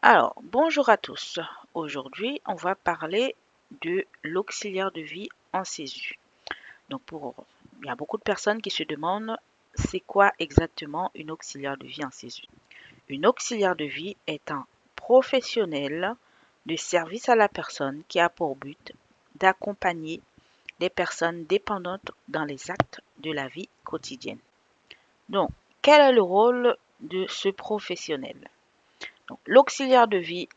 Alors, bonjour à tous. Aujourd'hui, on va parler de l'auxiliaire de vie en CESU. Donc, il y a beaucoup de personnes qui se demandent c'est quoi exactement une auxiliaire de vie en CESU. Une auxiliaire de vie est un professionnel de service à la personne qui a pour but d'accompagner les personnes dépendantes dans les actes de la vie quotidienne. Donc, quel est le rôle de ce professionnel? L'auxiliaire de vie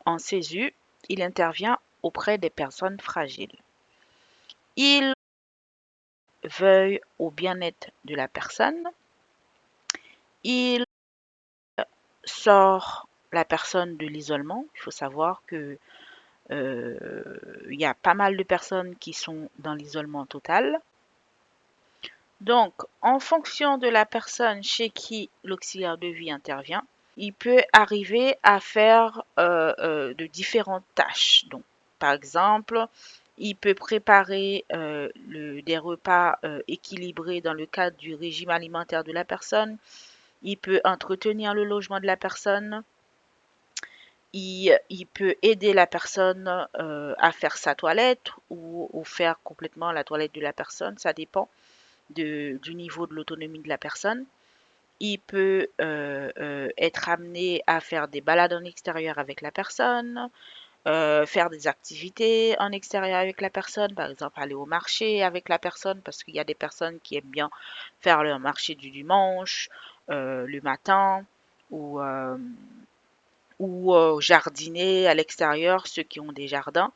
en CESU, il intervient auprès des personnes fragiles. Il veille au bien-être de la personne. Il sort la personne de l'isolement. Il faut savoir que il y a pas mal de personnes qui sont dans l'isolement total. Donc, en fonction de la personne chez qui l'auxiliaire de vie intervient, il peut arriver à faire de différentes tâches. Donc, par exemple, il peut préparer des repas équilibrés dans le cadre du régime alimentaire de la personne. Il peut entretenir le logement de la personne. Il peut aider la personne à faire sa toilette ou faire complètement la toilette de la personne. Ça dépend du niveau de l'autonomie de la personne. Il peut être amené à faire des balades en extérieur avec la personne, faire des activités en extérieur avec la personne, par exemple aller au marché avec la personne, parce qu'il y a des personnes qui aiment bien faire leur marché du dimanche, le matin, ou, euh, ou jardiner à l'extérieur, ceux qui ont des jardins.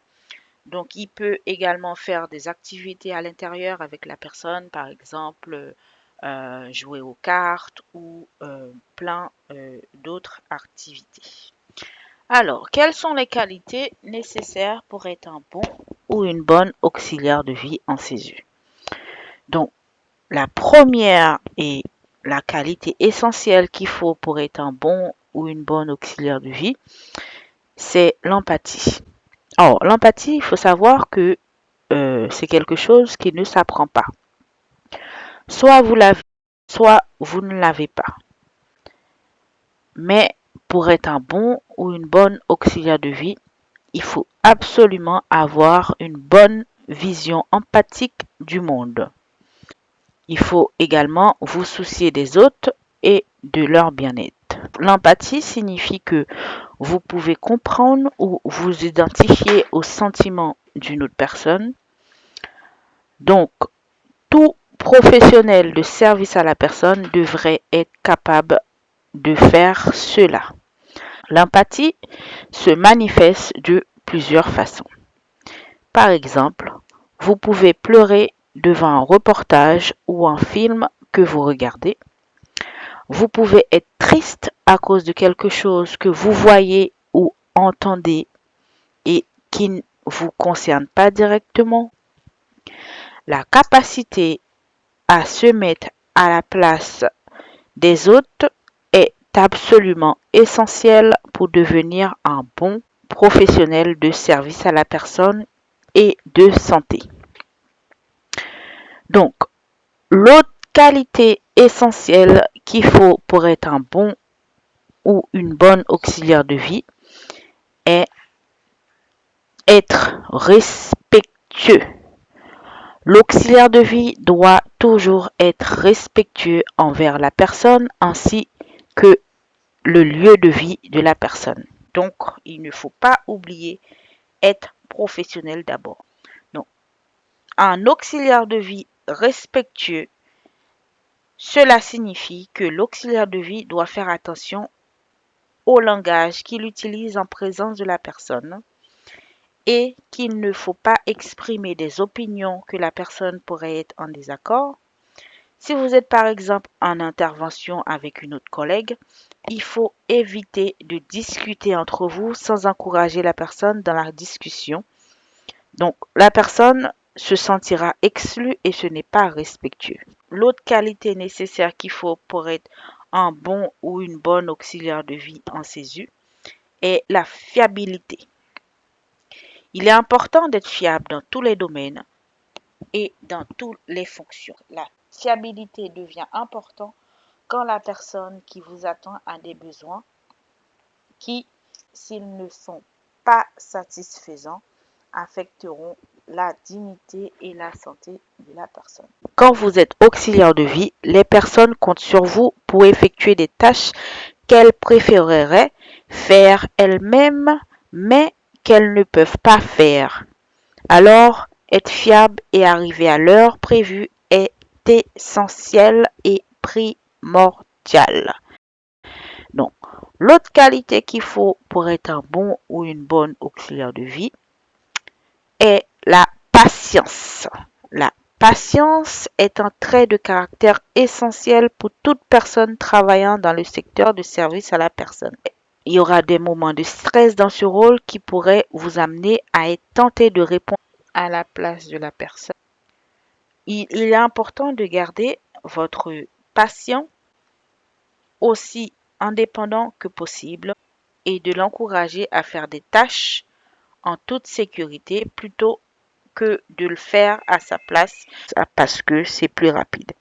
Donc, il peut également faire des activités à l'intérieur avec la personne, par exemple jouer aux cartes ou plein d'autres activités. Alors, quelles sont les qualités nécessaires pour être un bon ou une bonne auxiliaire de vie en CESU? Donc, la première et la qualité essentielle qu'il faut pour être un bon ou une bonne auxiliaire de vie, c'est l'empathie. Alors, l'empathie, il faut savoir que c'est quelque chose qui ne s'apprend pas. Soit vous l'avez, soit vous ne l'avez pas. Mais pour être un bon ou une bonne auxiliaire de vie, il faut absolument avoir une bonne vision empathique du monde. Il faut également vous soucier des autres et de leur bien-être. L'empathie signifie que vous pouvez comprendre ou vous identifier aux sentiments d'une autre personne. Donc, tout professionnel de service à la personne devrait être capable de faire cela. L'empathie se manifeste de plusieurs façons. Par exemple, vous pouvez pleurer devant un reportage ou un film que vous regardez. Vous pouvez être triste à cause de quelque chose que vous voyez ou entendez et qui ne vous concerne pas directement. La capacité à se mettre à la place des autres est absolument essentielle pour devenir un bon professionnel de service à la personne et de santé. Donc, l'autre qualité essentielle qu'il faut pour être un bon ou une bonne auxiliaire de vie est être respectueux. L'auxiliaire de vie doit toujours être respectueux envers la personne ainsi que le lieu de vie de la personne. Donc, il ne faut pas oublier être professionnel d'abord. Donc, un auxiliaire de vie respectueux, cela signifie que l'auxiliaire de vie doit faire attention au langage qu'il utilise en présence de la personne et qu'il ne faut pas exprimer des opinions que la personne pourrait être en désaccord. Si vous êtes par exemple en intervention avec une autre collègue, il faut éviter de discuter entre vous sans encourager la personne dans la discussion. Donc, la personne se sentira exclue et ce n'est pas respectueux. L'autre qualité nécessaire qu'il faut pour être un bon ou une bonne auxiliaire de vie en CESU est la fiabilité. Il est important d'être fiable dans tous les domaines et dans toutes les fonctions. La fiabilité devient importante quand la personne qui vous attend a des besoins qui s'ils ne sont pas satisfaisants, affecteront la dignité et la santé de la personne. Quand vous êtes auxiliaire de vie, les personnes comptent sur vous pour effectuer des tâches qu'elles préféreraient faire elles-mêmes, mais qu'elles ne peuvent pas faire. Alors, être fiable et arriver à l'heure prévue est essentiel et primordial. Donc, l'autre qualité qu'il faut pour être un bon ou une bonne auxiliaire de vie est la patience. La patience est un trait de caractère essentiel pour toute personne travaillant dans le secteur de service à la personne. Il y aura des moments de stress dans ce rôle qui pourraient vous amener à être tenté de répondre à la place de la personne. Il est important de garder votre patient aussi indépendant que possible et de l'encourager à faire des tâches en toute sécurité plutôt que de le faire à sa place parce que c'est plus rapide.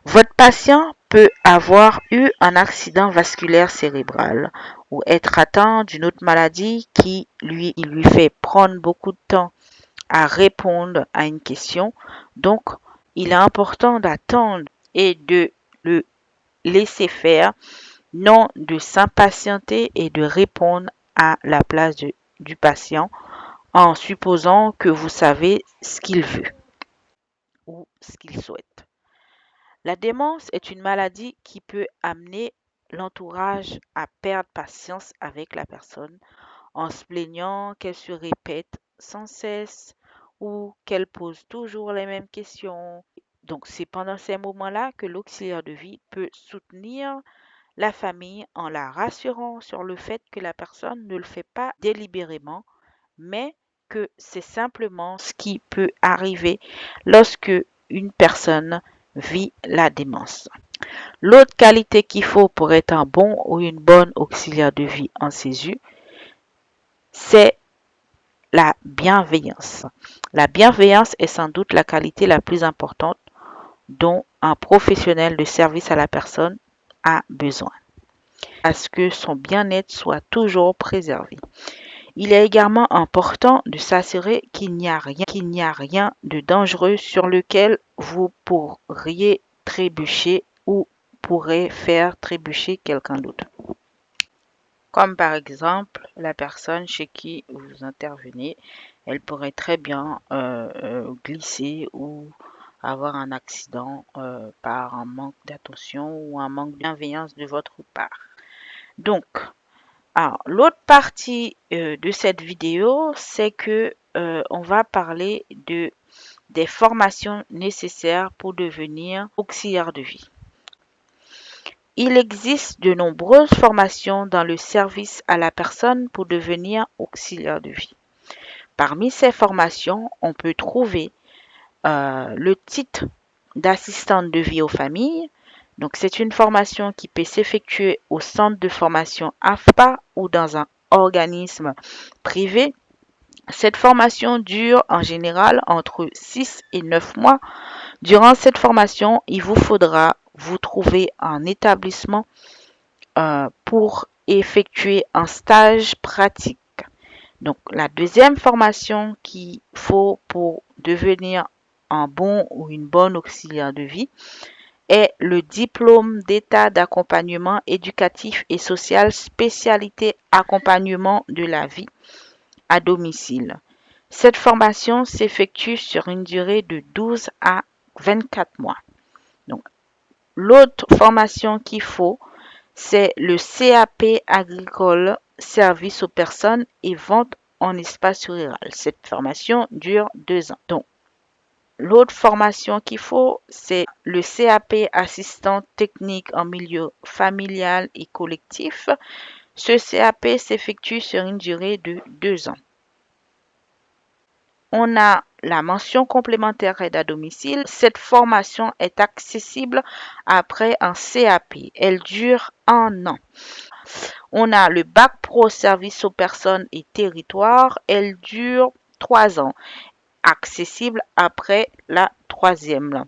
Votre patient peut avoir eu un accident vasculaire cérébral ou être atteint d'une autre maladie qui lui fait prendre beaucoup de temps à répondre à une question. Donc, il est important d'attendre et de le laisser faire, non de s'impatienter et de répondre à la place du patient en supposant que vous savez ce qu'il veut ou ce qu'il souhaite. La démence est une maladie qui peut amener l'entourage à perdre patience avec la personne en se plaignant qu'elle se répète sans cesse ou qu'elle pose toujours les mêmes questions. Donc c'est pendant ces moments-là que l'auxiliaire de vie peut soutenir la famille en la rassurant sur le fait que la personne ne le fait pas délibérément, mais que c'est simplement ce qui peut arriver lorsque une personne vit la démence. L'autre qualité qu'il faut pour être un bon ou une bonne auxiliaire de vie en CESU, c'est la bienveillance. La bienveillance est sans doute la qualité la plus importante dont un professionnel de service à la personne a besoin, à ce que son bien-être soit toujours préservé. Il est également important de s'assurer qu'il n'y a rien de dangereux sur lequel vous pourriez trébucher ou pourrait faire trébucher quelqu'un d'autre. Comme par exemple la personne chez qui vous intervenez, elle pourrait très bien glisser ou avoir un accident par un manque d'attention ou un manque de bienveillance de votre part. Donc, alors, l'autre partie de cette vidéo, c'est que on va parler des formations nécessaires pour devenir auxiliaire de vie. Il existe de nombreuses formations dans le service à la personne pour devenir auxiliaire de vie. Parmi ces formations, on peut trouver le titre d'assistante de vie aux familles. Donc, c'est une formation qui peut s'effectuer au centre de formation AFPA ou dans un organisme privé. Cette formation dure en général entre 6 et 9 mois. Durant cette formation, il vous faudra vous trouver un établissement pour effectuer un stage pratique. Donc, la deuxième formation qu'il faut pour devenir un bon ou une bonne auxiliaire de vie est le diplôme d'état d'accompagnement éducatif et social spécialité accompagnement de la vie à domicile. Cette formation s'effectue sur une durée de 12 à 24 mois. Donc, l'autre formation qu'il faut, c'est le CAP agricole, service aux personnes et vente en espace rural. Cette formation dure 2 ans. Donc, l'autre formation qu'il faut, c'est le CAP assistant technique en milieu familial et collectif. Ce CAP s'effectue sur une durée de 2 ans. On a la mention complémentaire aide à domicile. Cette formation est accessible après un CAP. Elle dure 1 an. On a le bac pro service aux personnes et territoires. Elle dure 3 ans. Accessible après la 3e.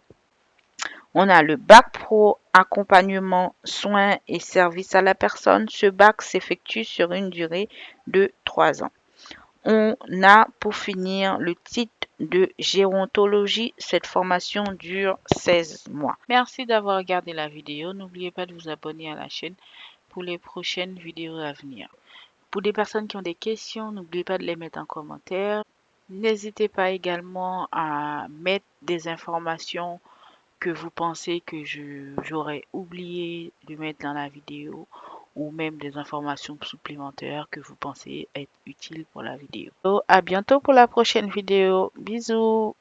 On a le bac pro accompagnement, soins et services à la personne. Ce bac s'effectue sur une durée de 3 ans. On a pour finir le titre de gérontologie. Cette formation dure 16 mois. Merci d'avoir regardé la vidéo. N'oubliez pas de vous abonner à la chaîne pour les prochaines vidéos à venir. Pour des personnes qui ont des questions, n'oubliez pas de les mettre en commentaire. N'hésitez pas également à mettre des informations que vous pensez que j'aurais oublié de mettre dans la vidéo ou même des informations supplémentaires que vous pensez être utiles pour la vidéo. À bientôt pour la prochaine vidéo. Bisous!